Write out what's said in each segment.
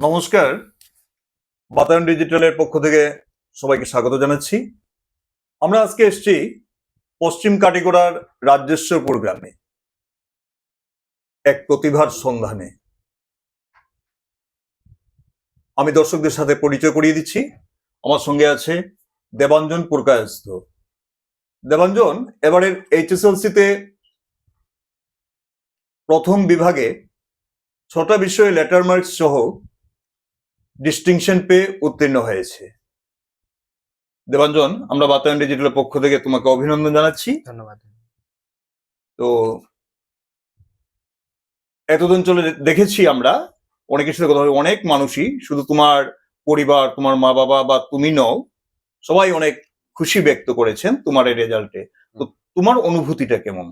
নমস্কার, বাতায়ন ডিজিটালের পক্ষ থেকে সবাইকে স্বাগত জানাচ্ছি। আমরা আজকে এসেছি পশ্চিম কাটিগড়ার রাজ্যেশ্বরপুর গ্রামে এক প্রতিভার সন্ধানে। আমি দর্শকদের সাথে পরিচয় করিয়ে দিচ্ছি। আমার সঙ্গে আছে দেবাঞ্জন পুরকায়স্থ। দেবাঞ্জন এবারের এইচএসএলসিতে প্রথম বিভাগে 6টা বিষয়ে লেটার মার্কস সহ ডিস্টিংশন পেয়ে উত্তীর্ণ হয়েছে। দেবাঞ্জন, আমরা বাতায়ন ডিজিটালের পক্ষ থেকে তোমাকে অভিনন্দন জানাচ্ছি। ধন্যবাদ। তো এতদিন চলে দেখেছি আমরা অনেকের সাথে কথা বলে, অনেক মানুষই, শুধু তোমার পরিবার, তোমার মা বাবা বা তুমি নও, সবাই অনেক খুশি ব্যক্ত করেছেন তোমার এই রেজাল্টে। তো তোমার অনুভূতিটা কেমন?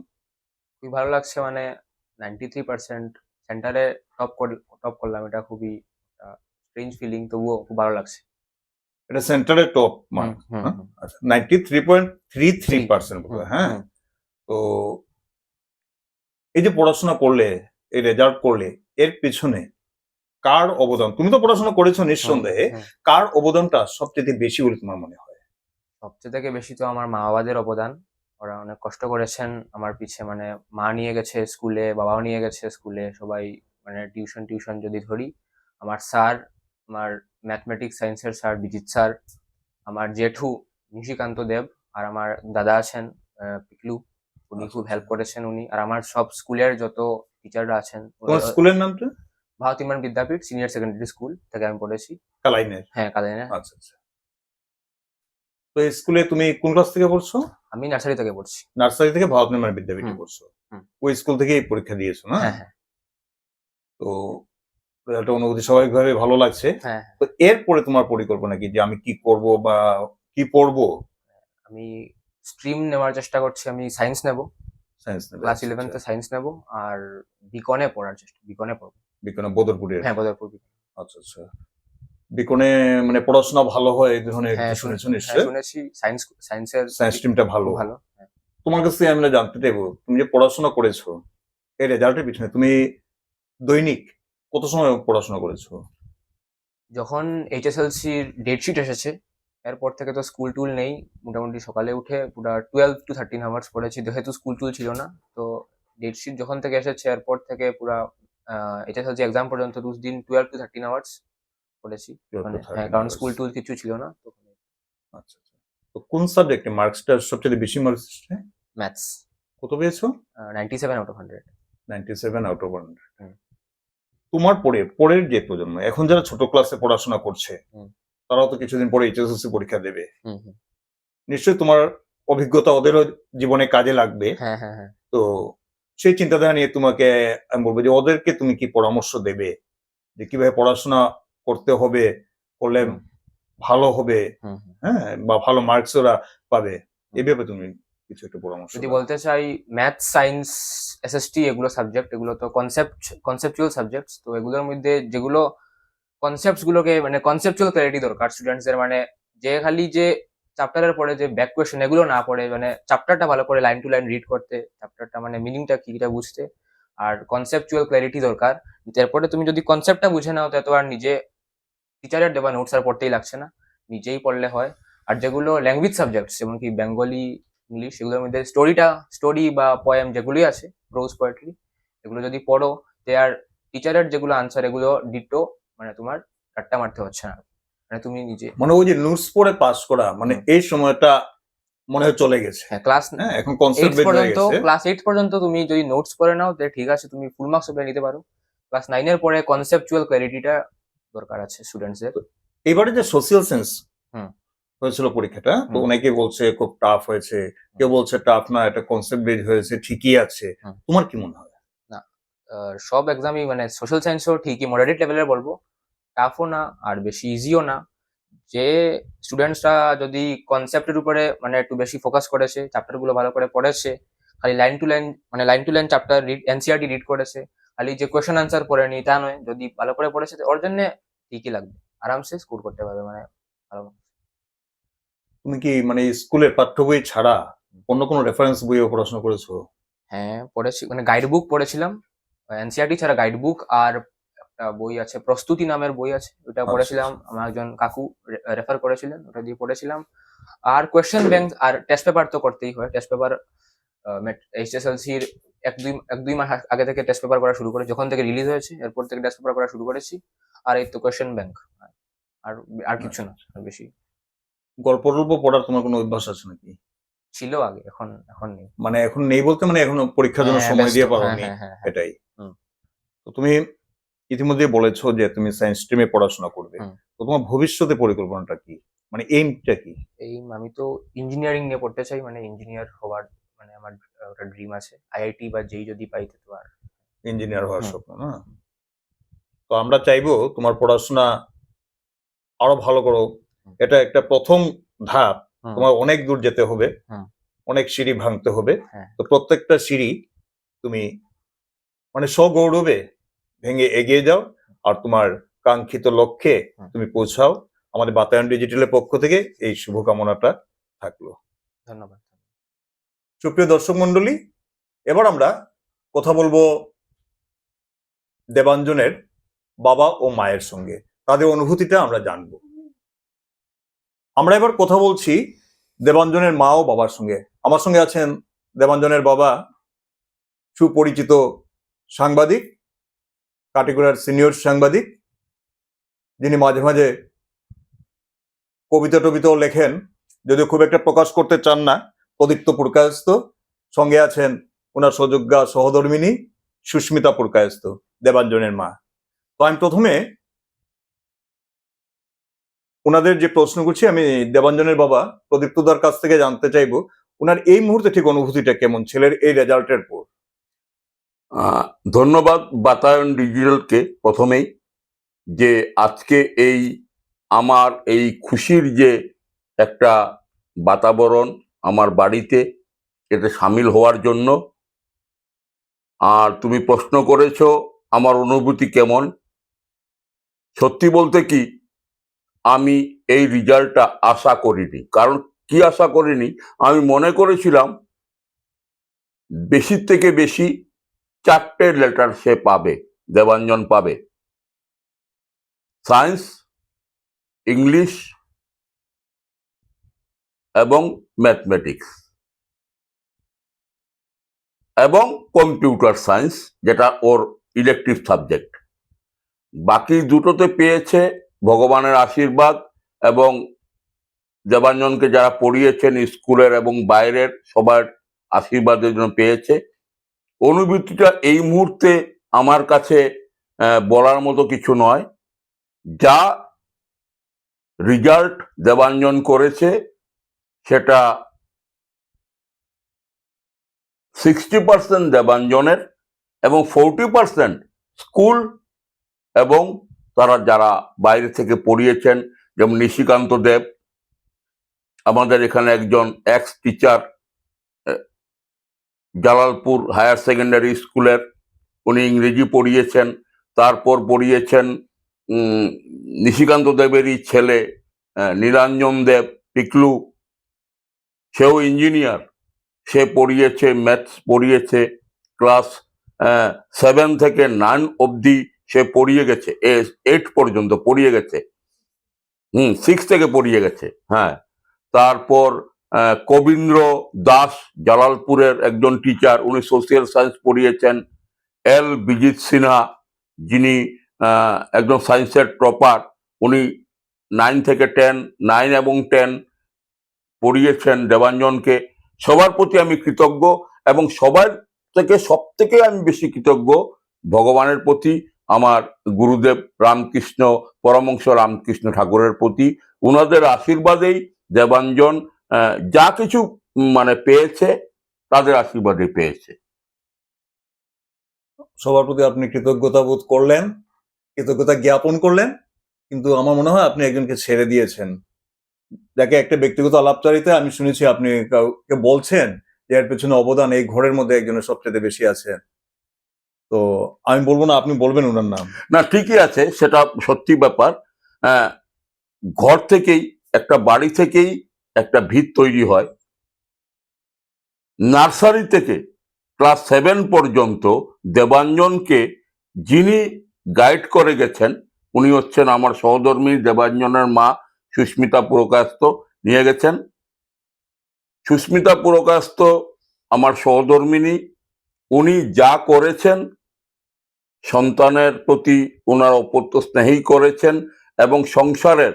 খুবই ভালো লাগছে, মানে 93% সেন্টারে টপ করলাম, এটা খুবই স্ট্রেঞ্জ ফিলিং, তবুও খুব ভালো লাগছে। এটা সেন্টারের টপ মার্ক, আচ্ছা 93.33%। হ্যাঁ, তো এই যে পড়াশোনা করলে, এই রেজাল্ট করলে, এর পিছনে কার অবদান? তুমি তো পড়াশোনা করেছো নিঃসন্দেহে, কার অবদানটা সবচেয়ে বেশি বলে তোমার মনে হয়? সবচেয়ে থেকে বেশি তো আমার মা বাবাদের অবদান। ওরা অনেক কষ্ট করেছেন আমার পিছে, মানে মা নিয়ে গেছে স্কুলে, বাবাও নিয়ে গেছে স্কুলে, সবাই। মানে টিউশন যদি ধরি, আমার স্যার, আমার ম্যাথমেটিক্স সায়েন্সের স্যার বিজিৎ স্যার, আমার জেঠু নিশিকান্ত দেব, আর আমার দাদা আছেন পিকলু, উনি খুব হেল্প করেছেন উনি। আর আমার সব স্কুলের যত টিচাররা আছেন। তোমার স্কুলের নামটা? ভারত ইমান বিদ্যাপীঠ সিনিয়র সেকেন্ডারি স্কুল থেকে আমি পড়েছি। কালাইনের? হ্যাঁ, কালাইনের। আচ্ছা আচ্ছা। তো স্কুলে তুমি কোন ক্লাস থেকে পড়ছো? আমি নার্সারি থেকে পড়ছি। নার্সারি থেকে ভারত নির্মাণ বিদ্যাপীঠে পড়ছো? ওই স্কুল থেকেই পরীক্ষা দিয়েছো না? হ্যাঁ হ্যাঁ। তো একটা অনুভূতি স্বাভাবিকভাবে ভালো লাগছে। হ্যাঁ। তো এরপরে তোমার পরিকল্পনা কি, যে আমি কি করব বা কি পড়বো? আমি স্ট্রিম নেওয়ার চেষ্টা করছি, আমি সায়েন্স নেব। সায়েন্স নেবে? ক্লাস 11তে সায়েন্স নেব, আর বিকনে পড়ার চেষ্টা, বিকনে পড়বো। বিকনে বদরপুরের? হ্যাঁ, বদরপুর। আচ্ছা আচ্ছা। বিকনে মানে পড়াশোনা ভালো হয় এই ধরনের হ্যাঁ, শুনেছো নিশ্চয়ই? শুনেছি। সায়েন্সের সায়েন্স স্ট্রিমটা ভালো। ভালো। তোমার কাছে আমরা জানতে চাইবো, তুমি যে পড়াশোনা করেছো এই রেজাল্টের পিছনে, তুমি দৈনিক কত সময় পড়াশোনা করেছো? যখন এইচএসএলসির ডেটশিট এসেছে, এরপর থেকে তো স্কুল টুল নেই। মোটামুটি সকালে উঠে পুরো 12 to 13 আওয়ার্স পড়েছি, যেহেতু স্কুল টুল ছিল না। তো ডেটশিট যখন থেকে এসেছে, এরপর থেকে পুরো এইচএসএলসি এক্সাম পর্যন্ত রোজ দিন 12 to 13 আওয়ার্স পড়েছি। মানে হ্যাঁ, কারণ স্কুল টুল কিছু ছিল না তখন। আচ্ছা আচ্ছা। তো কোন সাবজেক্টে মার্কসটা সবচেয়ে বেশি মার্কস? ম্যাথস। কত পেয়েছো? 97 আউট অফ 100। 97 out of 100। তোমার পরের যে প্রজন্ম, এখন যারা ছোট ক্লাসে পড়াশোনা করছে, তারাও তো কিছুদিন পরে এইচএসএলসি পরীক্ষা দেবে। নিশ্চয়ই তোমার অভিজ্ঞতা ওদেরও জীবনে কাজে লাগবে। হ্যাঁ হ্যাঁ হ্যাঁ। তো সেই চিন্তাধারা নিয়ে তোমাকে আমি বলবো যে ওদেরকে তুমি কি পরামর্শ দেবে, যে কিভাবে পড়াশোনা করতে হবে, করলে ভালো হবে, হ্যাঁ, বা ভালো মার্কস ওরা পাবে, এই ব্যাপারে তুমি কিছু একটা পরামর্শ যদি দাও। বলতে চাই, ম্যাথ, সায়েন্স, এসএসটি, এগুলো সাবজেক্ট, এগুলো তো কনসেপচুয়াল সাবজেক্টস। তো এগুলোর মধ্যে যেগুলো কনসেপ্টস গুলোকে, মানে কনসেপচুয়াল ক্ল্যারিটি দরকার স্টুডেন্টসদের, মানে যে খালি যে চ্যাপ্টারের পরে যে ব্যাক কোয়েশ্চেন এগুলো না পড়ে, মানে চ্যাপ্টারটা ভালো করে লাইন টু লাইন রিড করতে, চ্যাপ্টারটা মানে মিনিংটা কি এটা বুঝতে, আর কনসেপচুয়াল ক্ল্যারিটি দরকার। এরপরে তুমি যদি কনসেপ্টটা বুঝে নাও, তো আর নিজে টিচারের দেওয়া নোটস আর পড়তেই লাগছে না, নিজেই পড়লে হয়। আর যেগুলো ল্যাঙ্গুয়েজ সাবজেক্ট, যেমন কি বেঙ্গলি, ইংলিশ, এগুলোর মধ্যে স্টোরি বা পোয়েম যেগুলি আছে, প্রোজ পোয়েট্রি, এগুলো যদি পড়ো, তে আর টিচারের যেগুলো আনসার, এগুলো ডিটো, মানে তোমার রাট্টা মারতে হচ্ছে না, মানে তুমি নিজে, মানে ওই যে নোটস পড়ে পাস করা, মানে এই সময়টা মনে হয় চলে গেছে। হ্যাঁ, ক্লাস এখন কনসেপ্ট বের হয়ে গেছে। ক্লাস 8 পর্যন্ত তুমি যদি নোটস পড়ে নাও, তাহলে ঠিক আছে, তুমি ফুল মার্কস পেয়ে নিতে পারো। ক্লাস 9 এর পরে কনসেপচুয়াল ক্ল্যারিটিটা দরকার আছে স্টুডেন্টসদের। এবারে যে সোশ্যাল সায়েন্স হয়েছিল পরীক্ষাটা, তো অনেকে বলছে খুব টাফ হয়েছে, কেউ বলছে টাফ না, এটা কনসেপ্ট বেজ হয়েছে, ঠিকই আছে। তোমার কি মনে হয়? না, সব এক্সামই, মানে সোশ্যাল সায়েন্সও ঠিকই মডারেট লেভেলের বলবো, টাফও না আর বেশি ইজিও না। যে স্টুডেন্টসরা যদি কনসেপ্টের উপরে মানে একটু বেশি ফোকাস করেছে, চ্যাপ্টারগুলো ভালো করে পড়েছে, খালি line to line chapter NCERT read করেছে, খালি যে কোয়েশ্চেন আনসার পড়েনি তা নয়, যদি ভালো করে পড়েছে, ওর জন্য ঠিকই লাগবে, আরামসে স্কোর করতে পারবে, মানে ভালো। তুমি কি মানে স্কুলের পাঠ্য বই ছাড়া অন্য কোনো রেফারেন্স বইও পড়াশোনা করেছো? হ্যাঁ, পড়েছি, মানে গাইড বুক পড়েছিলাম, এনসিআরটি ছাড়া গাইড বুক, আর একটা বই আছে, প্রস্তুতি নামের বই আছে, ওটা আচ্ছা, পড়েছিলাম, আমার একজন কাকু রেফার করেছিলেন, ওটা দিয়ে পড়েছিলাম। আর কোয়েশ্চেন ব্যাংক আর টেস্ট পেপার তো করতেই হয়। টেস্ট পেপার এইচএসএলসির এক দুই মাস আগে থেকে টেস্ট পেপার করা শুরু করে, যখন থেকে রিলিজ হয়েছে এরপর থেকে টেস্ট পেপার করা শুরু করেছি। আর এই তো কোয়েশ্চেন ব্যাংক, আর আর কিছু না, আর বেশি। গল্প টল্প পড়ার তোমার কোনো অভ্যাস আছে নাকি? ছিল আগে, এখন এখন নেই। মানে এখন নেই বলতে মানে এখন পরীক্ষার জন্য হ্যাঁ, সময় ব্যস্ত। দিয়ে হ্যাঁ, পারোনি, হ্যাঁ, হ্যাঁ, হ্যাঁ। এটাই। হুম। তো তুমি ইতিমধ্যে বলেছো যে তুমি সায়েন্স স্ট্রিমে পড়াশোনা করবে, হুম। তো তোমার ভবিষ্যতে পরিকল্পনাটা কি, মানে এইমটা কি? আমি তো ইঞ্জিনিয়ারিং নিয়ে পড়তে চাই, মানে ইঞ্জিনিয়ার হওয়ার মানে আমার একটা ড্রিম আছে। আইআইটি বা যেই যদি পাইতে তো আর। ইঞ্জিনিয়ার হওয়ার হুম। স্বপ্ন না? তো আমরা চাইবো তোমার পড়াশোনা আরো ভালো করো। হুম। এটা একটা প্রথম ধাপ। হুম। তোমার অনেক দূর যেতে হবে, হুম। অনেক সিঁড়ি ভাঙতে হবে। হ্যাঁ। তো প্রত্যেকটা সিঁড়ি তুমি মানে সগৌরবে ভেঙে এগিয়ে যাও, আর তোমার কাঙ্ক্ষিত লক্ষ্যে হুম। তুমি পৌঁছাও। আমাদের বাতায়ন ডিজিটালের পক্ষ থেকে এই শুভকামনাটা থাকলো। ধন্যবাদ। সুপ্রিয় দর্শক মন্ডলী, এবার আমরা কথা বলবো দেবাঞ্জনের বাবা ও মায়ের সঙ্গে, তাদের অনুভূতিটা আমরা জানবো। আমরা এবার কথা বলছি দেবাঞ্জনের মা ও বাবার সঙ্গে। আমার সঙ্গে আছেন দেবাঞ্জনের বাবা, সুপরিচিত সাংবাদিক, কাটিগড়ার সিনিয়র সাংবাদিক, যিনি মাঝে মাঝে কবিতা টবিতাও লেখেন, যদিও খুব একটা প্রকাশ করতে চান না, প্রদীপ্ত পুরকায়স্থ। সঙ্গে আছেন ওনার সুযোগ্যা সহধর্মিনী সুস্মিতা পুরকায়স্থ, দেবাঞ্জনের মা। তো আমি প্রথমে ওনাদের যে প্রশ্ন করছি, আমি দেবাঞ্জনের বাবা প্রদীপ্তদার কাছ থেকে জানতে চাইবো ওনার এই মুহূর্তে ঠিক অনুভূতিটা কেমন ছেলের এই রেজাল্টের পর। ধন্যবাদ বাতায়ন ডিজিটালকে প্রথমেই, যে আজকে এই আমার এই খুশির যে একটা বাতাবরণ আমার বাড়িতে, এতে সামিল হওয়ার জন্য। আর তুমি প্রশ্ন করেছো আমার অনুভূতি কেমন। সত্যি বলতে কি, আমি এই রেজাল্টটা আশা করিনি। কারণ কি আশা করিনি, আমি মনে করেছিলাম বেশি থেকে বেশি 4টে লেটার সে পাবে, দেবাঞ্জন পাবে। সায়েন্স, ইংলিশ এবং ম্যাথমেটিক্স এবং কম্পিউটার সায়েন্স, যেটা ওর ইলেকটিভ সাবজেক্ট। বাকি দুটোতে পেয়েছে ভগবানের আশীর্বাদ এবং দেবাঞ্জনকে যারা পড়িয়েছেন স্কুলের এবং বাইরের সবার আশীর্বাদের জন্য পেয়েছে। অনুভূতিটা এই মুহূর্তে আমার কাছে বলার মতো কিছু নয়। যা রেজাল্ট দেবাঞ্জন করেছে সেটা 60% দেবাঞ্জনের এবং 40% স্কুল এবং তারা যারা বাইরে থেকে পড়িয়েছেন, যেমন নিশিকান্ত দেব, আমাদের এখানে একজন ex teacher, Jalalpur higher secondary স্কুলের, উনি ইংরেজি পড়িয়েছেন। তারপর পড়িয়েছেন নিশিকান্ত দেবেরই ছেলে নীলাঞ্জন দেব, পিকলু, সেও ইঞ্জিনিয়ার। সে পড়িয়েছে ম্যাথস, পড়িয়েছে ক্লাস 7 থেকে 9 অবধি সে পড়িয়ে গেছে, 8 পর্যন্ত পড়িয়ে গেছে। 6 থেকে পড়িয়ে গেছে। হ্যাঁ, তারপর কবীন্দ্র দাস, জালালপুরের একজন টিচার, উনি সোশিয়াল সায়েন্স পড়িয়েছেন। এল বিজিত সিনহা, যিনি একজন সায়েন্সের টপার, উনি 9 থেকে 10, 9 এবং 10 পড়িয়েছেন দেবাঞ্জনকে। সবার প্রতি আমি কৃতজ্ঞ, এবং সবার থেকে সব থেকে আমি বেশি কৃতজ্ঞ ভগবানের প্রতি, আমার গুরুদেব রামকৃষ্ণ, পরমহংস রামকৃষ্ণ ঠাকুরের প্রতি। ওনাদের আশীর্বাদেই দেবাঞ্জন যা কিছু মানে পেয়েছে, তাদের আশীর্বাদে পেয়েছে। সবার প্রতি আপনি কৃতজ্ঞতা বোধ করলেন, কৃতজ্ঞতা জ্ঞাপন করলেন, কিন্তু আমার মনে হয় আপনি একজনকে ছেড়ে দিয়েছেন, যাকে একটা ব্যক্তিগত আলাপচারিতে আমি শুনেছি আপনি কাউকে বলছেন যে এর পেছনে অবদান এই ঘরের মধ্যে একজনের সবচেয়ে বেশি আছে। তো আমি বলবো না, আপনি বলবেন ওনার নাম। না, ঠিকই আছে, সেটা সত্যি ব্যাপার। ঘর থেকেই, একটা বাড়ি থেকেই একটা ভিত তৈরি হয়। নার্সারি থেকে ক্লাস 7 পর্যন্ত দেবাঞ্জনকে যিনি গাইড করে গেছেন উনি হচ্ছেন আমার সহধর্মী দেবাঞ্জনের মা সুস্মিতা পুরকায়স্থ নিয়ে গেছেন। সুস্মিতা পুরকায়স্থ আমার সহধর্মিনী, উনি যা করেছেন সন্তানের প্রতি ওনার অপত্য স্নেহী করেছেন এবং সংসারের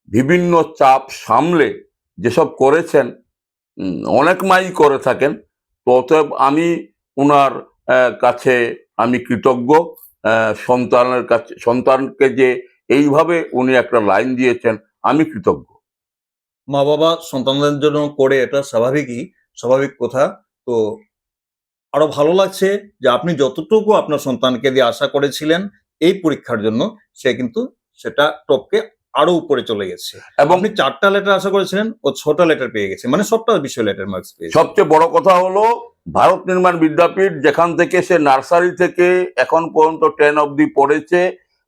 বিভিন্ন চাপ সামলে যেসব করেছেন অনেক মাই করে থাকেন। তো অতএব আমি ওনার কাছে আমি কৃতজ্ঞ। সন্তানের কাছে, সন্তানকে যে এইভাবে উনি একটা লাইন দিয়েছেন, আমি কৃতজ্ঞ। মা বাবা সন্তানদের জন্য করে, এটা স্বাভাবিক কথা। তো আরো ভালো লাগছে যে আপনি যতটুকু আপনার সন্তানকে দিয়ে আশা করেছিলেন এই পরীক্ষার জন্য, সে কিন্তু সেটা টপকে আরো উপরে চলে গেছে। এবং আপনি 4টা লেটার আশা করেছিলেন, ও 6টা লেটার পেয়ে গেছে, মানে সবটা বিষয় লেটার মার্কস পেয়েছে। সবচেয়ে বড় কথা হলো ভারত নির্মাণ বিদ্যাপীঠ, যেখান থেকে সে নার্সারি থেকে এখন পর্যন্ত 10 অবধি পড়েছে,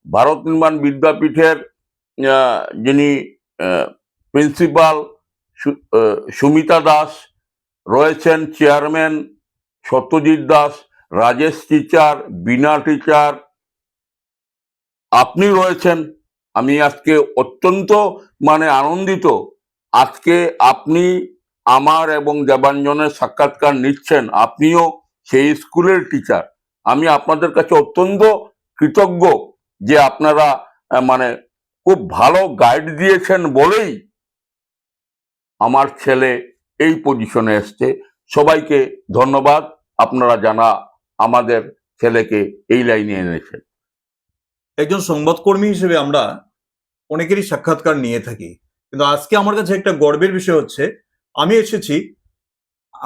ভারত নির্মাণ বিদ্যাপীঠের যিনি প্রিন্সিপাল সুমিতা দাস রয়েছেন, চেয়ারম্যান সত্যজিৎ দাস, রাজেশ টিচার, বীণা টিচার, আপনি রয়েছেন। আমি আজকে অত্যন্ত আনন্দিত। আজকে আপনি আমার এবং দেবাঞ্জনের সাক্ষাৎকার নিচ্ছেন, আপনিও সেই স্কুলের টিচার। আমি আপনাদের কাছে অত্যন্ত কৃতজ্ঞ যে আপনারা খুব ভালো গাইড দিয়েছেন বলেই আমার ছেলে এই পজিশনে এসছে। সবাইকে ধন্যবাদ, আপনারা জানা আমাদের ছেলেকে এই লাইনে এনেছেন। একজন সংবাদকর্মী হিসেবে আমরা অনেকেরই সাক্ষাৎকার নিয়ে থাকি, কিন্তু আজকে আমার কাছে একটা গর্বের বিষয় হচ্ছে আমি এসেছি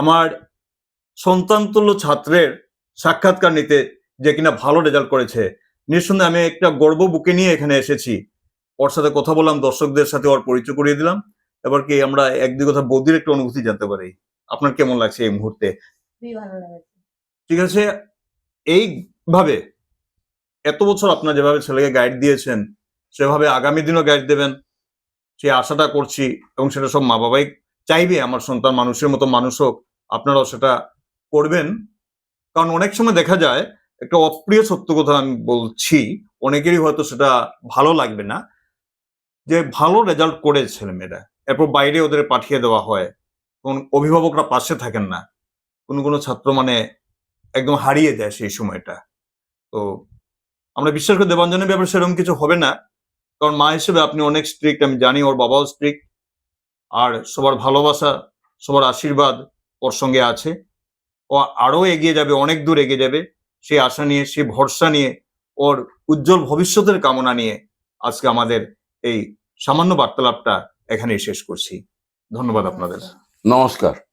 আমার সন্তানতুল্য ছাত্রের সাক্ষাৎকার নিতে, যে কিনা ভালো রেজাল্ট করেছে। নিঃসন্দেহে আমি একটা গর্ব বুকে নিয়ে এখানে এসেছি। ওর সাথে কথা বললাম, দর্শকদের সাথে ওর পরিচয় করিয়ে দিলাম। এবার কি আমরা এক দুই কথা বৌদির একটু অনুভূতি জানতে পারি, আপনার কেমন লাগছে এই মুহূর্তে? ঠিক আছে, এইভাবে এত বছর আপনার যেভাবে ছেলেকে গাইড দিয়েছেন, সেভাবে আগামী দিনও গাইড দেবেন, সে আশাটা করছি। এবং সেটা সব মা বাবাই চাইবে, আমার সন্তান মানুষের মতো মানুষ হোক। আপনারাও সেটা করবেন, কারণ অনেক সময় দেখা যায়, একটা অপ্রিয় সত্য কথা আমি বলছি, অনেকেরই হয়তো সেটা ভালো লাগবে না, যে ভালো রেজাল্ট করে ছেলেমেয়েরা এরপর বাইরে ওদের পাঠিয়ে দেওয়া হয়, কোন অভিভাবকরা পাশে থাকেন না, কোনো ছাত্র একদম হারিয়ে যায় সেই সময়টা। তো আমরা বিশ্বাস করি দেবাঞ্জনের ব্যাপারে সেরকম কিছু হবে না, কারণ মা হিসেবে আপনি অনেক স্ট্রিক্ট, আমি জানি, ওর বাবাও স্ট্রিক্ট। আর সবার ভালোবাসা, সবার আশীর্বাদ ওর সঙ্গে আছে। ও আরো এগিয়ে যাবে, অনেক দূর এগিয়ে যাবে, সেই আশা নিয়ে, সেই ভরসা নিয়ে, ওর উজ্জ্বল ভবিষ্যতের কামনা নিয়ে আজকে আমাদের এই সামান্য বার্তালাপটা এখানেই শেষ করছি। ধন্যবাদ আপনাদের। নমস্কার।